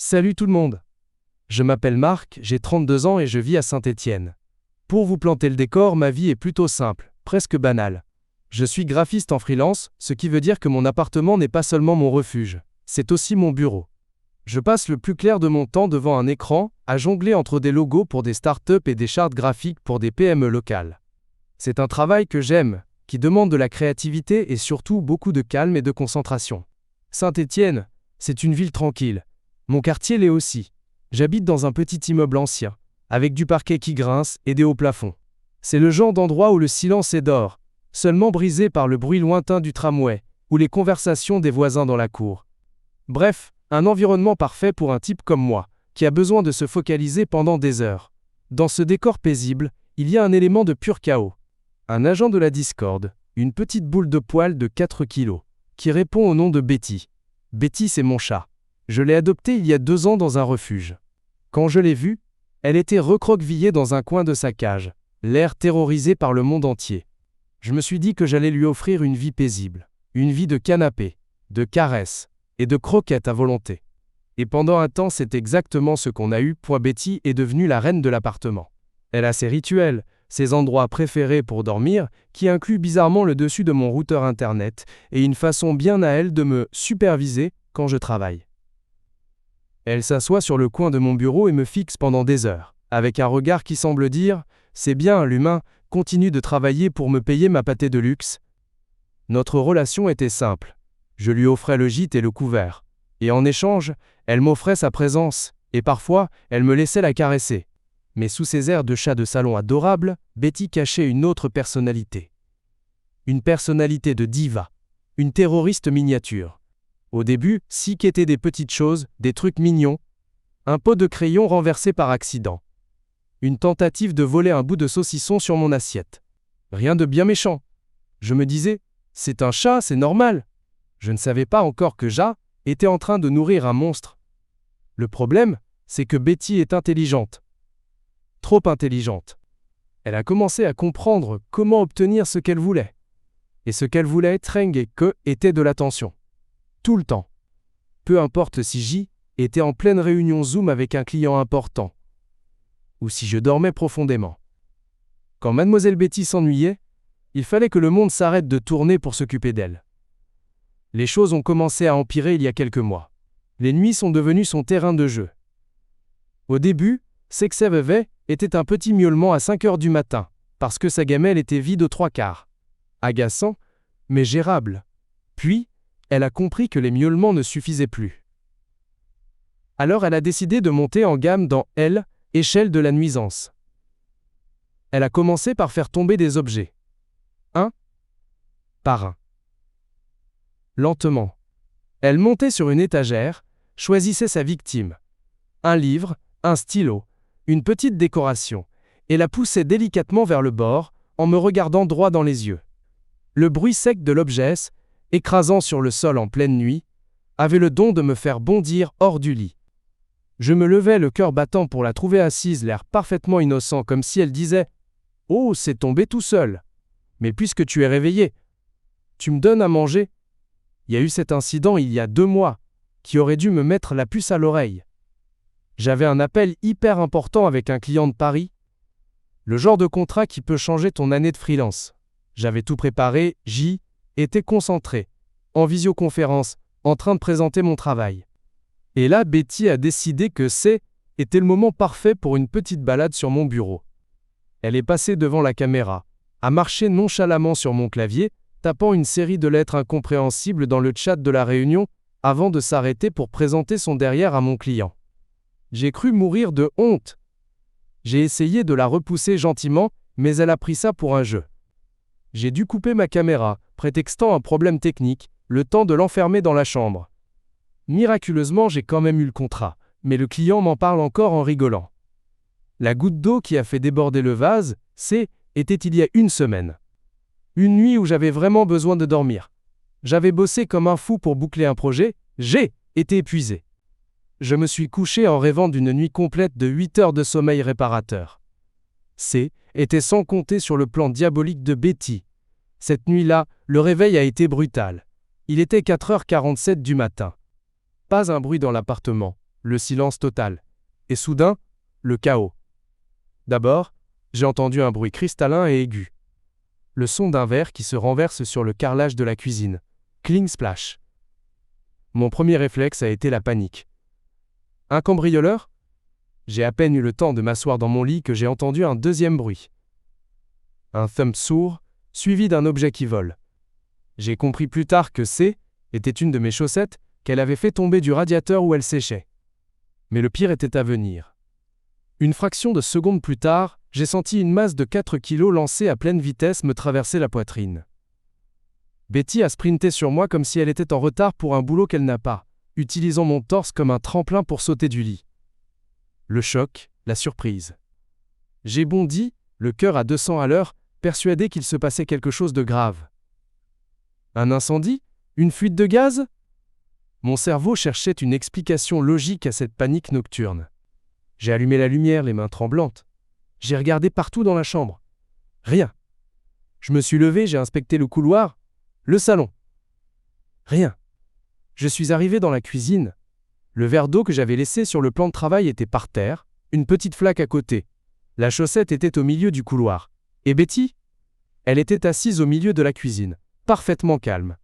Salut tout le monde. Je m'appelle Marc, j'ai 32 ans et je vis à Saint-Étienne. Pour vous planter le décor, ma vie est plutôt simple, presque banale. Je suis graphiste en freelance, ce qui veut dire que mon appartement n'est pas seulement mon refuge, c'est aussi mon bureau. Je passe le plus clair de mon temps devant un écran, à jongler entre des logos pour des startups et des chartes graphiques pour des PME locales. C'est un travail que j'aime, qui demande de la créativité et surtout beaucoup de calme et de concentration. Saint-Étienne, c'est une ville tranquille. Mon quartier l'est aussi. J'habite dans un petit immeuble ancien, avec du parquet qui grince et des hauts plafonds. C'est le genre d'endroit où le silence est d'or, seulement brisé par le bruit lointain du tramway, ou les conversations des voisins dans la cour. Bref, un environnement parfait pour un type comme moi, qui a besoin de se focaliser pendant des heures. Dans ce décor paisible, il y a un élément de pur chaos. Un agent de la discorde, une petite boule de poil de 4 kilos, qui répond au nom de Betty. Betty, c'est mon chat. Je l'ai adoptée il y a 2 ans dans un refuge. Quand je l'ai vue, elle était recroquevillée dans un coin de sa cage, l'air terrorisé par le monde entier. Je me suis dit que j'allais lui offrir une vie paisible, une vie de canapé, de caresses et de croquettes à volonté. Et pendant un temps, c'est exactement ce qu'on a eu. Betty est devenue la reine de l'appartement. Elle a ses rituels, ses endroits préférés pour dormir, qui incluent bizarrement le dessus de mon routeur internet et une façon bien à elle de me superviser quand je travaille. Elle s'assoit sur le coin de mon bureau et me fixe pendant des heures, avec un regard qui semble dire « C'est bien, l'humain continue de travailler pour me payer ma pâtée de luxe ». Notre relation était simple. Je lui offrais le gîte et le couvert. Et en échange, elle m'offrait sa présence, et parfois, elle me laissait la caresser. Mais sous ses airs de chat de salon adorable, Betty cachait une autre personnalité. Une personnalité de diva. Une terroriste miniature. Au début, si qu'étaient des petites choses, des trucs mignons. Un pot de crayon renversé par accident. Une tentative de voler un bout de saucisson sur mon assiette. Rien de bien méchant. Je me disais, c'est un chat, c'est normal. Je ne savais pas encore que Ja était en train de nourrir un monstre. Le problème, c'est que Betty est intelligente. Trop intelligente. Elle a commencé à comprendre comment obtenir ce qu'elle voulait. Et ce qu'elle voulait, était de l'attention. Tout le temps. Peu importe si J était en pleine réunion Zoom avec un client important. Ou si je dormais profondément. Quand Mademoiselle Betty s'ennuyait, il fallait que le monde s'arrête de tourner pour s'occuper d'elle. Les choses ont commencé à empirer il y a quelques mois. Les nuits sont devenues son terrain de jeu. Au début, Sexeveve était un petit miaulement à 5 heures du matin, parce que sa gamelle était vide aux 3/4. Agaçant, mais gérable. Puis, elle a compris que les miaulements ne suffisaient plus. Alors elle a décidé de monter en gamme dans l'échelle de la nuisance. Elle a commencé par faire tomber des objets. Un par un. Lentement. Elle montait sur une étagère, choisissait sa victime. Un livre, un stylo, une petite décoration, et la poussait délicatement vers le bord, en me regardant droit dans les yeux. Le bruit sec de l'objet, écrasant sur le sol en pleine nuit, avait le don de me faire bondir hors du lit. Je me levais le cœur battant pour la trouver assise, l'air parfaitement innocent, comme si elle disait « Oh, c'est tombé tout seul. Mais puisque tu es réveillé, tu me donnes à manger ?» Il y a eu cet incident il y a 2 mois, qui aurait dû me mettre la puce à l'oreille. J'avais un appel hyper important avec un client de Paris. Le genre de contrat qui peut changer ton année de freelance. J'avais tout préparé, j'y étais concentré, en visioconférence, en train de présenter mon travail. Et là, Betty a décidé que était le moment parfait pour une petite balade sur mon bureau. Elle est passée devant la caméra, a marché nonchalamment sur mon clavier, tapant une série de lettres incompréhensibles dans le chat de la réunion, avant de s'arrêter pour présenter son derrière à mon client. J'ai cru mourir de honte. J'ai essayé de la repousser gentiment, mais elle a pris ça pour un jeu. J'ai dû couper ma caméra, prétextant un problème technique, le temps de l'enfermer dans la chambre. Miraculeusement, j'ai quand même eu le contrat, mais le client m'en parle encore en rigolant. La goutte d'eau qui a fait déborder le vase, était il y a 1 semaine. Une nuit où j'avais vraiment besoin de dormir. J'avais bossé comme un fou pour boucler un projet, j'ai été épuisé. Je me suis couché en rêvant d'une nuit complète de 8 heures de sommeil réparateur. Était sans compter sur le plan diabolique de Betty. Cette nuit-là, le réveil a été brutal. Il était 4h47 du matin. Pas un bruit dans l'appartement, le silence total. Et soudain, le chaos. D'abord, j'ai entendu un bruit cristallin et aigu. Le son d'un verre qui se renverse sur le carrelage de la cuisine. Cling splash. Mon premier réflexe a été la panique. Un cambrioleur ? J'ai à peine eu le temps de m'asseoir dans mon lit que j'ai entendu un deuxième bruit. Un thump sourd, suivi d'un objet qui vole. J'ai compris plus tard que était une de mes chaussettes qu'elle avait fait tomber du radiateur où elle séchait. Mais le pire était à venir. Une fraction de seconde plus tard, j'ai senti une masse de 4 kilos lancée à pleine vitesse me traverser la poitrine. Betty a sprinté sur moi comme si elle était en retard pour un boulot qu'elle n'a pas, utilisant mon torse comme un tremplin pour sauter du lit. Le choc, la surprise. J'ai bondi, le cœur à 200 à l'heure, persuadé qu'il se passait quelque chose de grave. Un incendie ? Une fuite de gaz ? Mon cerveau cherchait une explication logique à cette panique nocturne. J'ai allumé la lumière, les mains tremblantes. J'ai regardé partout dans la chambre. Rien. Je me suis levé, j'ai inspecté le couloir, le salon. Rien. Je suis arrivé dans la cuisine. Le verre d'eau que j'avais laissé sur le plan de travail était par terre, une petite flaque à côté. La chaussette était au milieu du couloir. Et Betty ? Elle était assise au milieu de la cuisine, parfaitement calme.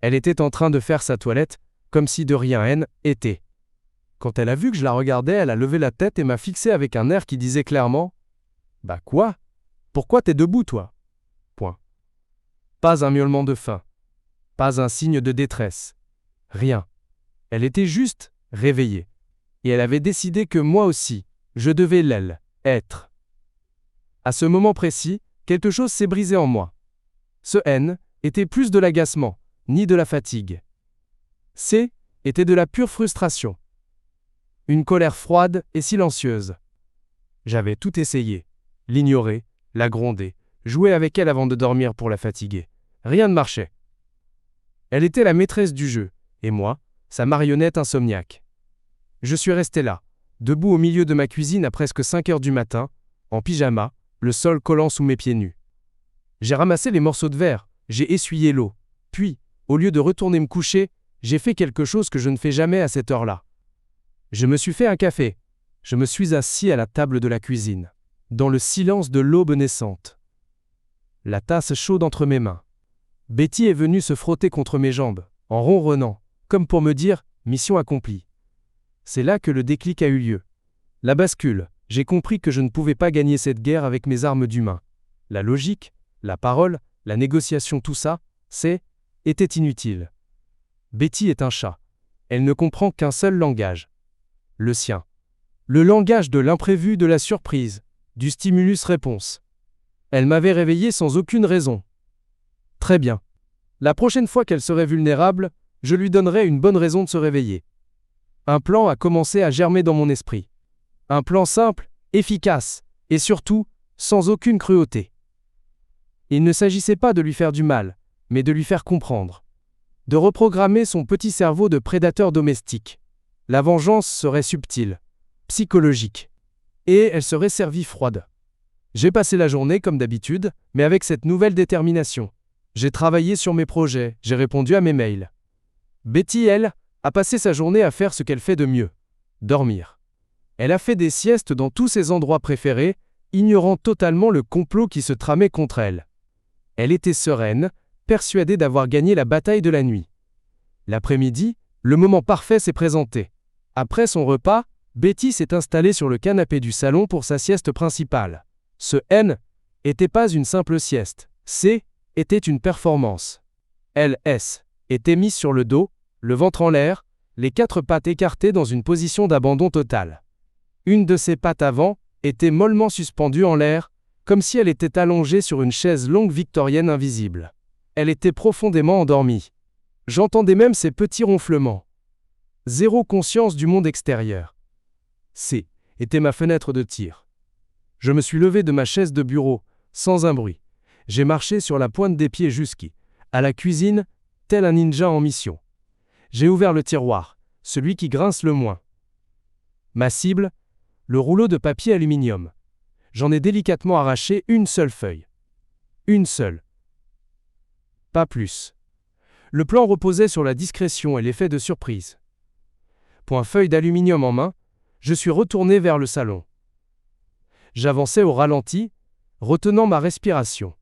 Elle était en train de faire sa toilette, comme si de rien n'était. Quand elle a vu que je la regardais, elle a levé la tête et m'a fixé avec un air qui disait clairement « Bah quoi ? Pourquoi t'es debout, toi ?» Point. Pas un miaulement de faim. Pas un signe de détresse. Rien. Elle était juste réveillée. Et elle avait décidé que moi aussi, je devais être. À ce moment précis, quelque chose s'est brisé en moi. Ce N était plus de l'agacement, ni de la fatigue. C était de la pure frustration. Une colère froide et silencieuse. J'avais tout essayé. L'ignorer, la gronder, jouer avec elle avant de dormir pour la fatiguer. Rien ne marchait. Elle était la maîtresse du jeu, et moi, sa marionnette insomniaque. Je suis resté là, debout au milieu de ma cuisine à presque 5 heures du matin, en pyjama, le sol collant sous mes pieds nus. J'ai ramassé les morceaux de verre, j'ai essuyé l'eau. Puis, au lieu de retourner me coucher, j'ai fait quelque chose que je ne fais jamais à cette heure-là. Je me suis fait un café. Je me suis assis à la table de la cuisine, dans le silence de l'aube naissante. La tasse chaude entre mes mains. Betty est venue se frotter contre mes jambes, en ronronnant, comme pour me dire « mission accomplie ». C'est là que le déclic a eu lieu. La bascule, j'ai compris que je ne pouvais pas gagner cette guerre avec mes armes d'humain. La logique, la parole, la négociation, tout ça, était inutile. Betty est un chat. Elle ne comprend qu'un seul langage. Le sien. Le langage de l'imprévu, de la surprise, du stimulus-réponse. Elle m'avait réveillé sans aucune raison. Très bien. La prochaine fois qu'elle serait vulnérable, je lui donnerai une bonne raison de se réveiller. Un plan a commencé à germer dans mon esprit. Un plan simple, efficace, et surtout, sans aucune cruauté. Il ne s'agissait pas de lui faire du mal, mais de lui faire comprendre. De reprogrammer son petit cerveau de prédateur domestique. La vengeance serait subtile, psychologique. Et elle serait servie froide. J'ai passé la journée comme d'habitude, mais avec cette nouvelle détermination. J'ai travaillé sur mes projets, j'ai répondu à mes mails. Betty, elle, a passé sa journée à faire ce qu'elle fait de mieux. Dormir. Elle a fait des siestes dans tous ses endroits préférés, ignorant totalement le complot qui se tramait contre elle. Elle était sereine, persuadée d'avoir gagné la bataille de la nuit. L'après-midi, le moment parfait s'est présenté. Après son repas, Betty s'est installée sur le canapé du salon pour sa sieste principale. Ce N n'était pas une simple sieste. C était une performance. LS était mise sur le dos, le ventre en l'air, les 4 pattes écartées dans une position d'abandon total. Une de ses pattes avant était mollement suspendue en l'air, comme si elle était allongée sur une chaise longue victorienne invisible. Elle était profondément endormie. J'entendais même ses petits ronflements. Zéro conscience du monde extérieur. C était ma fenêtre de tir. Je me suis levé de ma chaise de bureau, sans un bruit. J'ai marché sur la pointe des pieds à la cuisine, tel un ninja en mission. J'ai ouvert le tiroir, celui qui grince le moins. Ma cible, le rouleau de papier aluminium. J'en ai délicatement arraché une seule feuille. Une seule. Pas plus. Le plan reposait sur la discrétion et l'effet de surprise. Feuille d'aluminium en main, je suis retourné vers le salon. J'avançais au ralenti, retenant ma respiration.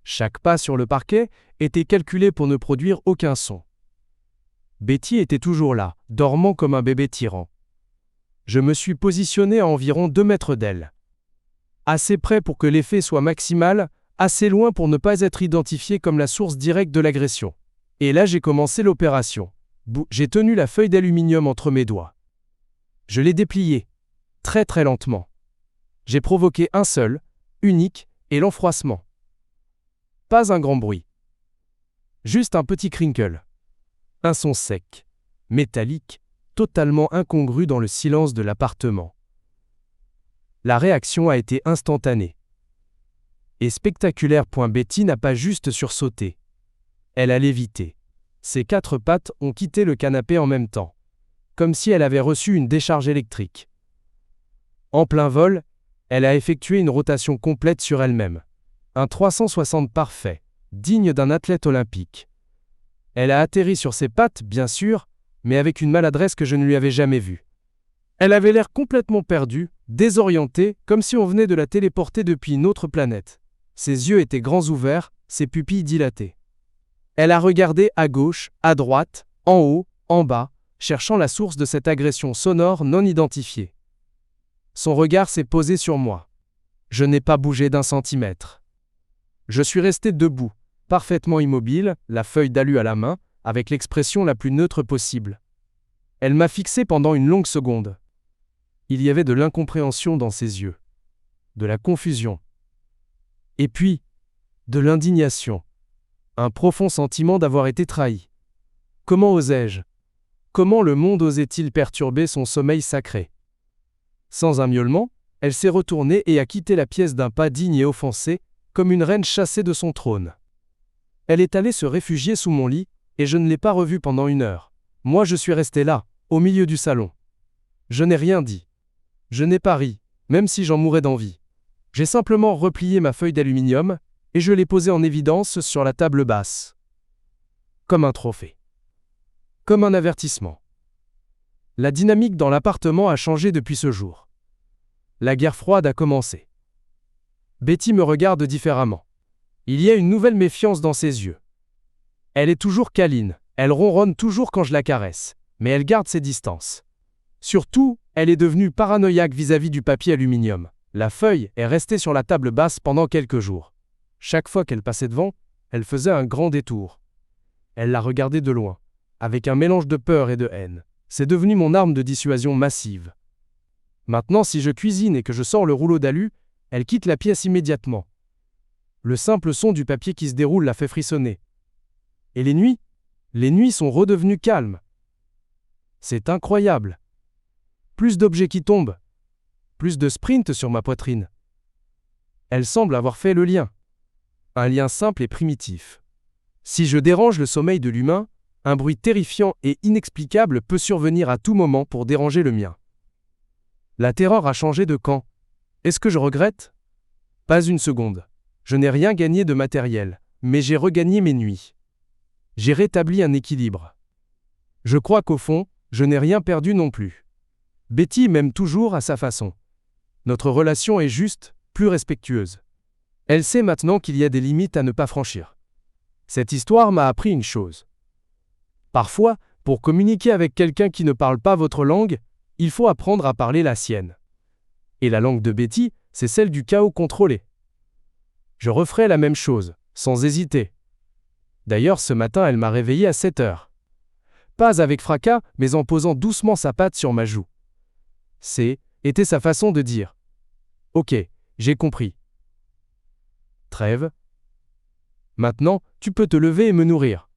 Chaque pas sur le parquet était calculé pour ne produire aucun son. Betty était toujours là, dormant comme un bébé tyran. Je me suis positionné à environ 2 mètres d'elle. Assez près pour que l'effet soit maximal, assez loin pour ne pas être identifié comme la source directe de l'agression. Et là j'ai commencé l'opération. J'ai tenu la feuille d'aluminium entre mes doigts. Je l'ai dépliée, très très lentement. J'ai provoqué un seul, unique, et l'enfroissement. Pas un grand bruit. Juste un petit crinkle. Un son sec, métallique, totalement incongru dans le silence de l'appartement. La réaction a été instantanée. Et spectaculaire. Betty n'a pas juste sursauté. Elle a lévité. Ses 4 pattes ont quitté le canapé en même temps, comme si elle avait reçu une décharge électrique. En plein vol, elle a effectué une rotation complète sur elle-même. Un 360 parfait, digne d'un athlète olympique. Elle a atterri sur ses pattes, bien sûr, mais avec une maladresse que je ne lui avais jamais vue. Elle avait l'air complètement perdue, désorientée, comme si on venait de la téléporter depuis une autre planète. Ses yeux étaient grands ouverts, ses pupilles dilatées. Elle a regardé à gauche, à droite, en haut, en bas, cherchant la source de cette agression sonore non identifiée. Son regard s'est posé sur moi. Je n'ai pas bougé d'un centimètre. Je suis resté debout, parfaitement immobile, la feuille d'alu à la main, avec l'expression la plus neutre possible. Elle m'a fixé pendant une longue seconde. Il y avait de l'incompréhension dans ses yeux, de la confusion, et puis, de l'indignation, un profond sentiment d'avoir été trahi. Comment osais-je? Comment le monde osait-il perturber son sommeil sacré? Sans un miaulement, elle s'est retournée et a quitté la pièce d'un pas digne et offensé, comme une reine chassée de son trône. Elle est allée se réfugier sous mon lit, et je ne l'ai pas revue pendant 1 heure. Moi je suis resté là, au milieu du salon. Je n'ai rien dit. Je n'ai pas ri, même si j'en mourais d'envie. J'ai simplement replié ma feuille d'aluminium, et je l'ai posée en évidence sur la table basse. Comme un trophée. Comme un avertissement. La dynamique dans l'appartement a changé depuis ce jour. La guerre froide a commencé. Betty me regarde différemment. Il y a une nouvelle méfiance dans ses yeux. Elle est toujours câline, elle ronronne toujours quand je la caresse, mais elle garde ses distances. Surtout, elle est devenue paranoïaque vis-à-vis du papier aluminium. La feuille est restée sur la table basse pendant quelques jours. Chaque fois qu'elle passait devant, elle faisait un grand détour. Elle la regardait de loin, avec un mélange de peur et de haine. C'est devenu mon arme de dissuasion massive. Maintenant, si je cuisine et que je sors le rouleau d'alu, elle quitte la pièce immédiatement. Le simple son du papier qui se déroule la fait frissonner. Et les nuits sont redevenues calmes. C'est incroyable. Plus d'objets qui tombent. Plus de sprint sur ma poitrine. Elle semble avoir fait le lien. Un lien simple et primitif. Si je dérange le sommeil de l'humain, un bruit terrifiant et inexplicable peut survenir à tout moment pour déranger le mien. La terreur a changé de camp. Est-ce que je regrette? Pas une seconde. Je n'ai rien gagné de matériel, mais j'ai regagné mes nuits. J'ai rétabli un équilibre. Je crois qu'au fond, je n'ai rien perdu non plus. Betty m'aime toujours à sa façon. Notre relation est juste, plus respectueuse. Elle sait maintenant qu'il y a des limites à ne pas franchir. Cette histoire m'a appris une chose. Parfois, pour communiquer avec quelqu'un qui ne parle pas votre langue, il faut apprendre à parler la sienne. Et la langue de Betty, c'est celle du chaos contrôlé. Je referai la même chose, sans hésiter. D'ailleurs, ce matin, elle m'a réveillé à 7 heures. Pas avec fracas, mais en posant doucement sa patte sur ma joue. Était sa façon de dire. Ok, j'ai compris. Trêve. Maintenant, tu peux te lever et me nourrir.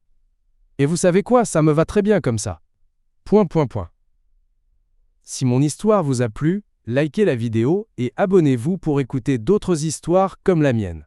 Et vous savez quoi, ça me va très bien comme ça. ... Si mon histoire vous a plu, likez la vidéo et abonnez-vous pour écouter d'autres histoires comme la mienne.